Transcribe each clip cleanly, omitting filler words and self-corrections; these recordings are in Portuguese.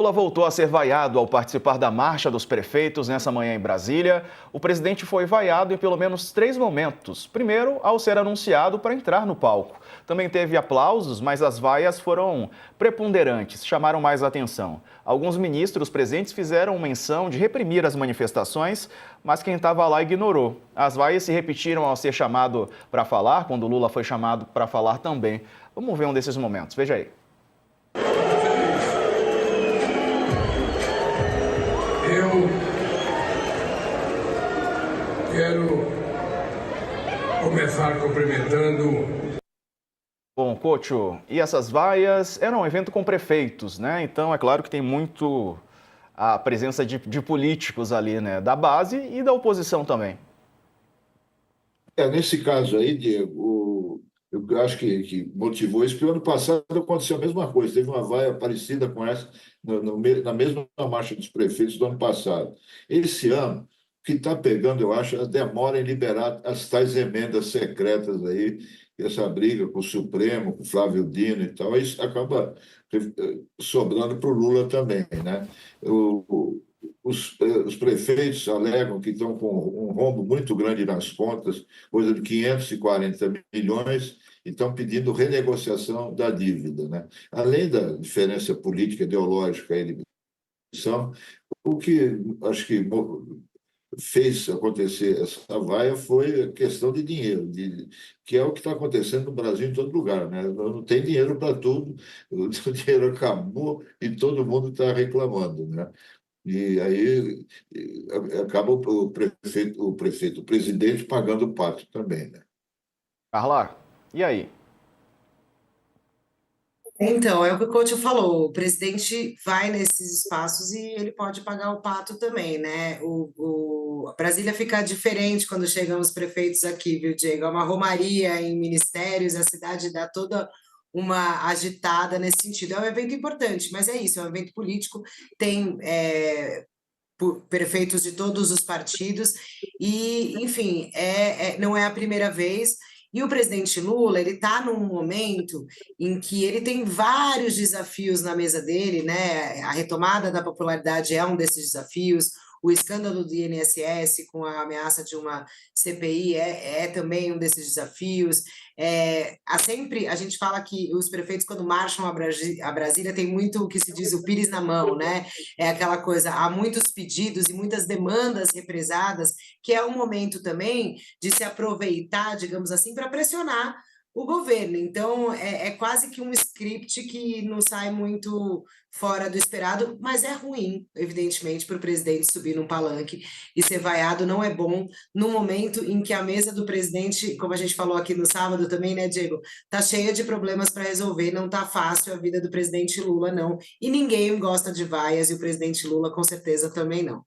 Lula voltou a ser vaiado ao participar da Marcha dos Prefeitos nessa manhã em Brasília. O presidente foi vaiado em pelo menos 3 momentos. Primeiro, ao ser anunciado para entrar no palco. Também teve aplausos, mas as vaias foram preponderantes, chamaram mais atenção. Alguns ministros presentes fizeram menção de reprimir as manifestações, mas quem estava lá ignorou. As vaias se repetiram ao ser chamado para falar, quando Lula foi chamado para falar também. Vamos ver um desses momentos, veja aí. Eu quero começar cumprimentando. Bom, Cocho, e essas vaias eram um evento com prefeitos, né? Então é claro que tem muito a presença de políticos ali, né? Da base e da oposição também. Nesse caso aí, Diego, eu acho que motivou isso, porque o ano passado aconteceu a mesma coisa, teve uma vaia parecida com essa na mesma marcha dos prefeitos do ano passado. Esse ano, o que está pegando, eu acho, é a demora em liberar as tais emendas secretas aí, essa briga com o Supremo, com o Flávio Dino e tal, isso acaba sobrando para o Lula também, né? Os prefeitos alegam que estão com um rombo muito grande nas contas, coisa de 540 milhões, e estão pedindo renegociação da dívida, né? Além da diferença política, ideológica e eleição, o que acho que fez acontecer essa vaia foi a questão de dinheiro, que é o que está acontecendo no Brasil em todo lugar, né? Não tem dinheiro para tudo, o dinheiro acabou e todo mundo está reclamando, né? E aí acaba o presidente pagando o pato também, né? Carla, e aí? Então, é o que o coach falou, o presidente vai nesses espaços e ele pode pagar o pato também, né? A Brasília fica diferente quando chegam os prefeitos aqui, viu, Diego? É uma romaria em ministérios, a cidade dá toda uma agitada nesse sentido. É um evento importante, mas é isso, é um evento político, tem prefeitos de todos os partidos e, enfim, não é a primeira vez. E o presidente Lula, ele está num momento em que ele tem vários desafios na mesa dele, né? A retomada da popularidade é um desses desafios, o escândalo do INSS com a ameaça de uma CPI é também um desses desafios. A gente fala que os prefeitos, quando marcham a Brasília, tem muito o que se diz o pires na mão, né? É aquela coisa, há muitos pedidos e muitas demandas represadas, que é um momento também de se aproveitar, digamos assim, para pressionar o governo. Então, é quase que um script que não sai muito fora do esperado, mas é ruim, evidentemente, para o presidente subir num palanque e ser vaiado não é bom no momento em que a mesa do presidente, como a gente falou aqui no sábado também, né, Diego, tá cheia de problemas para resolver, não tá fácil a vida do presidente Lula, não. E ninguém gosta de vaias e o presidente Lula com certeza também não.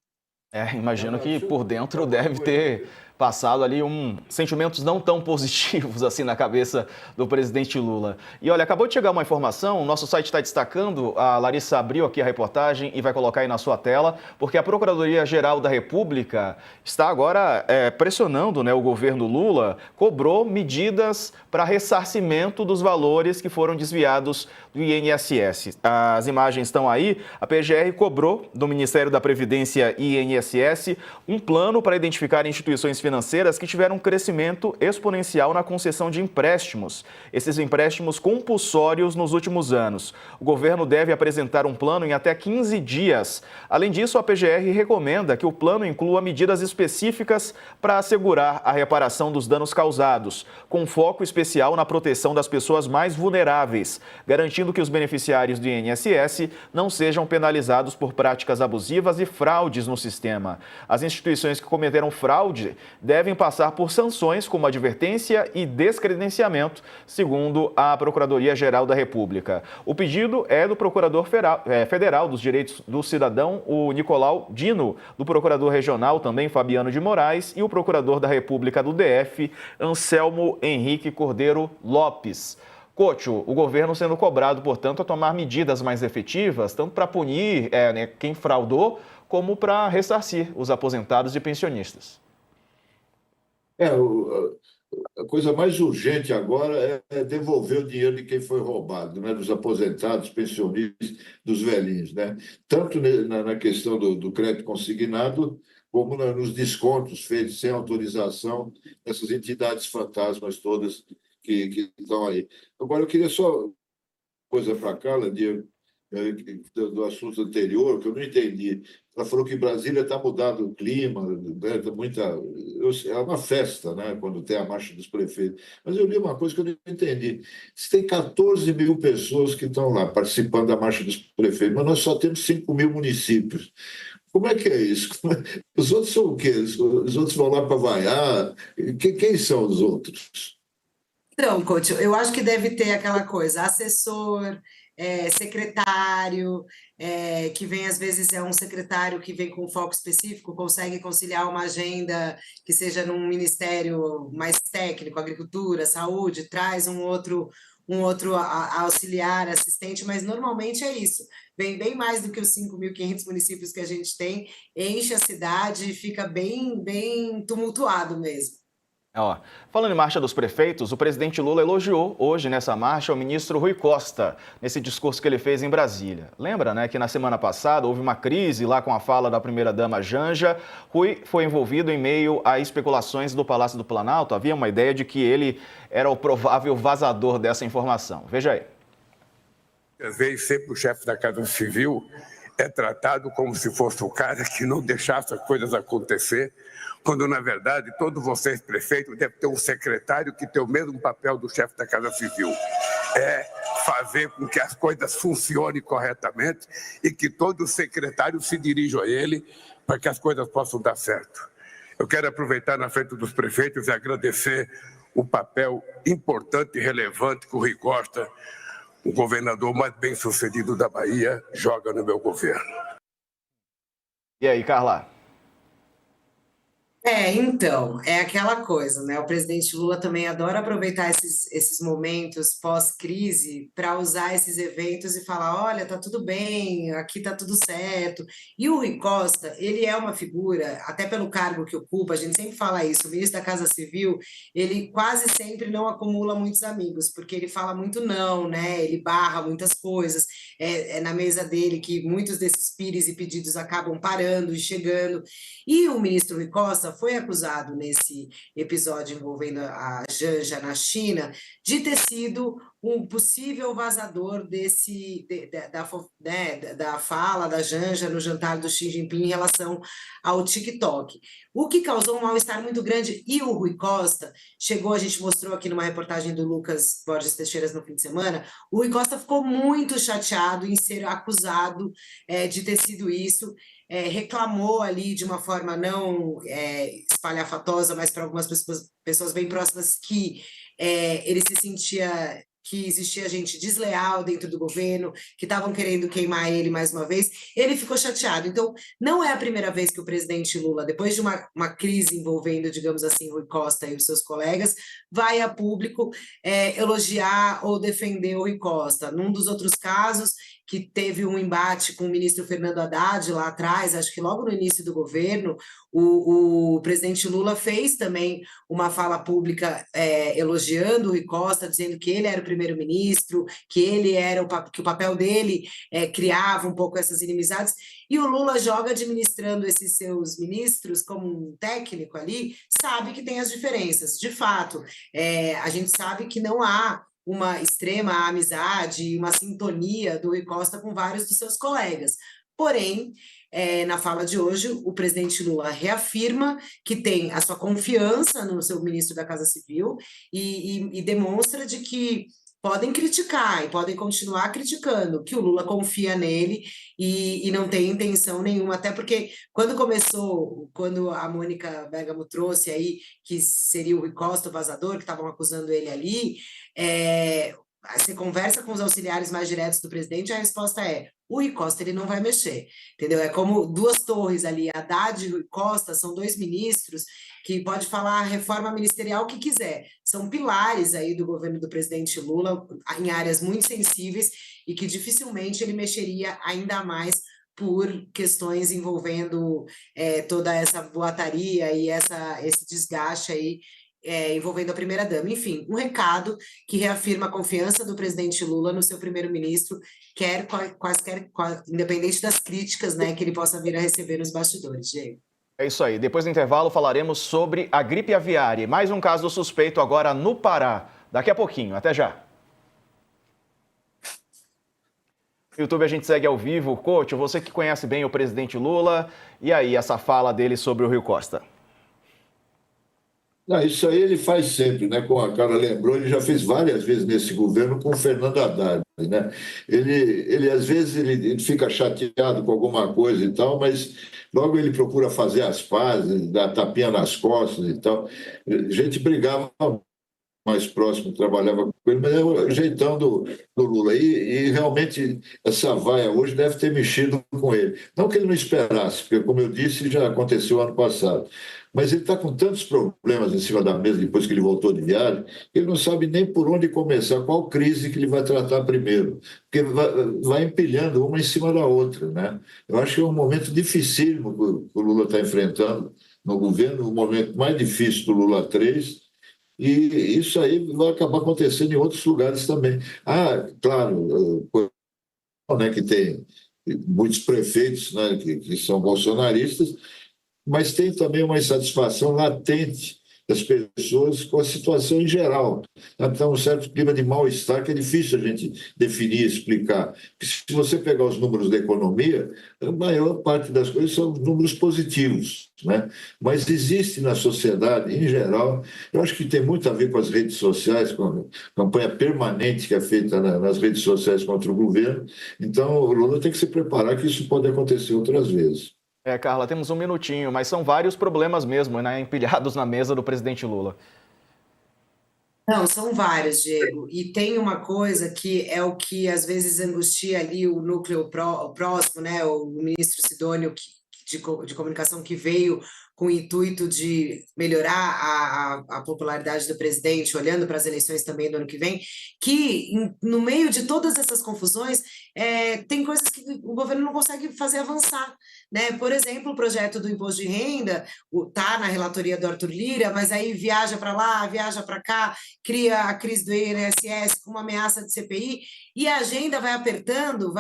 Imagino que por dentro deve ter passado ali sentimentos não tão positivos assim na cabeça do presidente Lula. E olha, acabou de chegar uma informação, o nosso site está destacando, a Larissa abriu aqui a reportagem e vai colocar aí na sua tela, porque a Procuradoria-Geral da República está agora pressionando, né, o governo Lula, cobrou medidas para ressarcimento dos valores que foram desviados do INSS. As imagens estão aí, a PGR cobrou do Ministério da Previdência e INSS um plano para identificar instituições financeiras que tiveram um crescimento exponencial na concessão de empréstimos. Esses empréstimos compulsórios nos últimos anos. O governo deve apresentar um plano em até 15 dias. Além disso, a PGR recomenda que o plano inclua medidas específicas para assegurar a reparação dos danos causados, com foco especial na proteção das pessoas mais vulneráveis, garantindo que os beneficiários do INSS não sejam penalizados por práticas abusivas e fraudes no sistema. As instituições que cometeram fraude devem passar por sanções como advertência e descredenciamento, segundo a Procuradoria-Geral da República. O pedido é do Procurador Federal dos Direitos do Cidadão, o Nicolau Dino, do Procurador Regional também, Fabiano de Moraes, e o Procurador da República do DF, Anselmo Henrique Cordeiro Lopes. Cocho, o governo sendo cobrado, portanto, a tomar medidas mais efetivas, tanto para punir quem fraudou, como para ressarcir os aposentados e pensionistas. A coisa mais urgente agora é devolver o dinheiro de quem foi roubado, né? Dos aposentados, pensionistas, dos velhinhos, né? Tanto na questão do crédito consignado, como nos descontos feitos sem autorização dessas entidades fantasmas todas que estão aí. Agora, eu queria só coisa para cá, Diego, do assunto anterior, que eu não entendi. Ela falou que Brasília está mudando o clima, né? Tá é uma festa, né? Quando tem a marcha dos prefeitos. Mas eu li uma coisa que eu não entendi. Se tem 14 mil pessoas que estão lá participando da marcha dos prefeitos, mas nós só temos 5 mil municípios. Como é que é isso? Os outros são o quê? Os outros vão lá para vaiar? Quem são os outros? Então, coach, eu acho que deve ter aquela coisa, assessor, secretário, que vem, às vezes, é um secretário que vem com foco específico, consegue conciliar uma agenda que seja num ministério mais técnico, agricultura, saúde, traz auxiliar, assistente, mas normalmente é isso. Vem bem mais do que os 5.500 municípios que a gente tem, enche a cidade e fica bem, bem tumultuado mesmo. Ó, falando em marcha dos prefeitos, o presidente Lula elogiou hoje nessa marcha o ministro Rui Costa, nesse discurso que ele fez em Brasília. Lembra, né, que na semana passada houve uma crise lá com a fala da primeira-dama Janja. Rui foi envolvido em meio a especulações do Palácio do Planalto. Havia uma ideia de que ele era o provável vazador dessa informação. Veja aí. Às vezes, sempre o chefe da Casa Civil é tratado como se fosse o cara que não deixasse as coisas acontecer, quando, na verdade, todos vocês, prefeitos, devem ter um secretário que tem o mesmo papel do chefe da Casa Civil. É fazer com que as coisas funcionem corretamente e que todos os secretários se dirijam a ele para que as coisas possam dar certo. Eu quero aproveitar na frente dos prefeitos e agradecer o papel importante e relevante que o Rui Costa, o governador mais bem-sucedido da Bahia, joga no meu governo. E aí, Carla? Então, é aquela coisa, né? O presidente Lula também adora aproveitar esses momentos pós-crise para usar esses eventos e falar: olha, tá tudo bem, aqui tá tudo certo. E o Rui Costa, ele é uma figura, até pelo cargo que ocupa, a gente sempre fala isso, o ministro da Casa Civil, ele quase sempre não acumula muitos amigos, porque ele fala muito não, né? Ele barra muitas coisas, é na mesa dele que muitos desses pires e pedidos acabam parando e chegando. E o ministro Rui Costa foi acusado nesse episódio envolvendo a Janja na China de ter sido um possível vazador da fala da Janja no jantar do Xi Jinping em relação ao TikTok. O que causou um mal-estar muito grande. E o Rui Costa chegou, a gente mostrou aqui numa reportagem do Lucas Borges Teixeiras no fim de semana, o Rui Costa ficou muito chateado em ser acusado de ter sido isso, reclamou ali de uma forma não espalhafatosa, mas para algumas pessoas bem próximas que ele se sentia que existia gente desleal dentro do governo, que estavam querendo queimar ele mais uma vez, ele ficou chateado. Então, não é a primeira vez que o presidente Lula, depois de uma crise envolvendo, digamos assim, Rui Costa e os seus colegas, vai a público elogiar ou defender o Rui Costa. Num dos outros casos, que teve um embate com o ministro Fernando Haddad lá atrás, acho que logo no início do governo, o presidente Lula fez também uma fala pública elogiando o Rui Costa, dizendo que ele era o primeiro-ministro, que ele era que o papel dele criava um pouco essas inimizades, e o Lula joga administrando esses seus ministros como um técnico ali, sabe que tem as diferenças. De fato, a gente sabe que não há uma extrema amizade, uma sintonia do Rui Costa com vários dos seus colegas. Porém, na fala de hoje, o presidente Lula reafirma que tem a sua confiança no seu ministro da Casa Civil e demonstra de que podem criticar e podem continuar criticando, que o Lula confia nele e não tem intenção nenhuma, até porque quando a Mônica Bergamo trouxe aí que seria o Rui Costa, o vazador, que estavam acusando ele ali, você conversa com os auxiliares mais diretos do presidente, a resposta é: o Rui Costa ele não vai mexer, entendeu? É como duas torres ali, Haddad e Rui Costa são dois ministros que pode falar a reforma ministerial que quiser, são pilares aí do governo do presidente Lula em áreas muito sensíveis e que dificilmente ele mexeria ainda mais por questões envolvendo toda essa boataria e esse desgaste aí envolvendo a primeira-dama. Enfim, um recado que reafirma a confiança do presidente Lula no seu primeiro-ministro, independente das críticas, né, que ele possa vir a receber nos bastidores, Diego. É isso aí. Depois do intervalo falaremos sobre a gripe aviária. Mais um caso suspeito agora no Pará. Daqui a pouquinho. Até já. No YouTube a gente segue ao vivo. Coach, você que conhece bem o presidente Lula, e aí essa fala dele sobre o Rui Costa? Não, isso aí ele faz sempre, né? Como a cara lembrou, ele já fez várias vezes nesse governo com o Fernando Haddad, né? Ele às vezes ele fica chateado com alguma coisa e tal, mas logo ele procura fazer as pazes, dar tapinha nas costas e tal. A gente brigava mais próximo, trabalhava com ele, mas é o jeitão do Lula. E realmente essa vaia hoje deve ter mexido com ele. Não que ele não esperasse, porque, como eu disse, já aconteceu ano passado. Mas ele está com tantos problemas em cima da mesa depois que ele voltou de viagem, que ele não sabe nem por onde começar, qual crise que ele vai tratar primeiro, porque vai empilhando uma em cima da outra, né? Eu acho que é um momento dificílimo que o Lula está enfrentando no governo, o momento mais difícil do Lula 3, e isso aí vai acabar acontecendo em outros lugares também. Ah, claro, né, que tem muitos prefeitos, né, que são bolsonaristas, mas tem também uma insatisfação latente das pessoas com a situação em geral. Então, um certo clima de mal-estar que é difícil a gente definir, explicar. Porque se você pegar os números da economia, a maior parte das coisas são números positivos, né? Mas existe na sociedade, em geral, eu acho que tem muito a ver com as redes sociais, com a campanha permanente que é feita nas redes sociais contra o governo. Então, o Lula tem que se preparar que isso pode acontecer outras vezes. Carla, temos um minutinho, mas são vários problemas mesmo, né, empilhados na mesa do presidente Lula. Não, são vários, Diego. E tem uma coisa que é o que às vezes angustia ali o núcleo próximo, né? O ministro Sidônio de comunicação que veio com o intuito de melhorar a popularidade do presidente, olhando para as eleições também do ano que vem, que no meio de todas essas confusões, tem coisas que o governo não consegue fazer avançar, né? Por exemplo, o projeto do imposto de renda está na relatoria do Arthur Lira, mas aí viaja para lá, viaja para cá, cria a crise do INSS com uma ameaça de CPI, e a agenda vai apertando,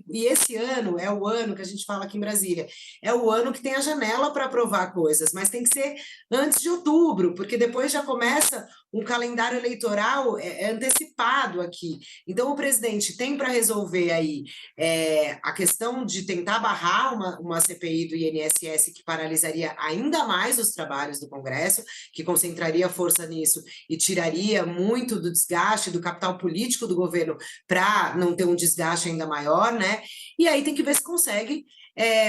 e esse ano é o ano que a gente fala aqui em Brasília, é o ano que tem a janela para aprovar coisas, mas tem que ser antes de outubro, porque depois já começa um calendário eleitoral antecipado aqui. Então, o presidente tem para resolver aí a questão de tentar barrar uma CPI do INSS que paralisaria ainda mais os trabalhos do Congresso, que concentraria força nisso e tiraria muito do desgaste do capital político do governo para não ter um desgaste ainda maior, né? E aí tem que ver se consegue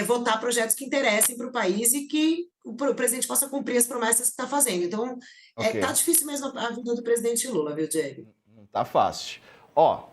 votar projetos que interessem para o país e que o presidente possa cumprir as promessas que está fazendo. Então, tá difícil mesmo a vida do presidente Lula, viu, Diego? Não tá fácil. Ó,